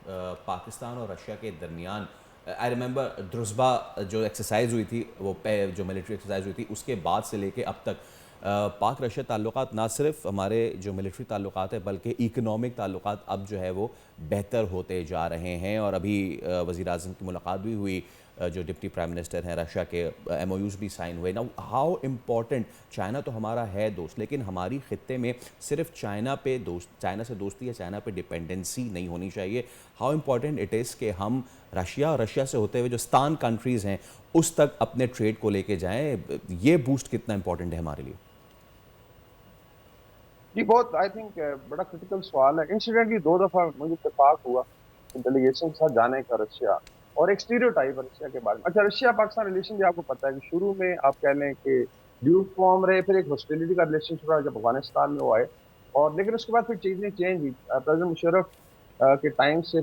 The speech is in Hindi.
पाकिस्तान और रशिया के दरमियान, आई रिमेंबर ड्रुज़बा जो एक्सरसाइज हुई थी, वो जो मिलिट्री एक्सरसाइज हुई थी, उसके बाद से लेके अब तक पाक रशिया ताल्लुकात ना सिर्फ हमारे जो मिलिट्री ताल्लुकात है बल्कि इकनॉमिक ताल्लुकात अब जो है वो बेहतर होते जा रहे हैं। और अभी वज़ीर आज़म की मुलाकात भी हुई, जो डिप्टी प्राइम मिनिस्टर हैं रशिया के, एमओयूज़ भी साइन हुए। ना हाउ इम्पॉर्टेंट, चाइना तो हमारा है दोस्त, लेकिन हमारी ख़ित्ते में सिर्फ चाइना से दोस्ती या चाइना पे डिपेंडेंसी नहीं होनी चाहिए। हाउ इम्पॉर्टेंट इट इज़ कि हम रशिया और रशिया से होते हुए जो स्तान कंट्रीज़ हैं उस तक अपने ट्रेड को लेके जाएं, ये बूस्ट कितना इंपॉर्टेंट है हमारे लिए? जी, बहुत आई थिंक बड़ा क्रिटिकल सवाल है। इंसिडेंटली 2 दफ़ा मुझे इत्तेफ़ाक हुआ डेलीगेशन के साथ जाने का रशिया, और एक स्टीरियोटाइप है रशिया के बारे में। अच्छा, रशिया-पाकिस्तान रिलेशन भी आपको पता है कि शुरू में आप कह लें कि ड्यूक फॉर्म रहे, फिर एक हॉस्टिलिटी का रिलेशनशिप रहा जब अफ़गानिस्तान में वो आए, और लेकिन उसके बाद फिर चीज़ें चेंज हुई। प्रेज़िडेंट मुशर्रफ के टाइम से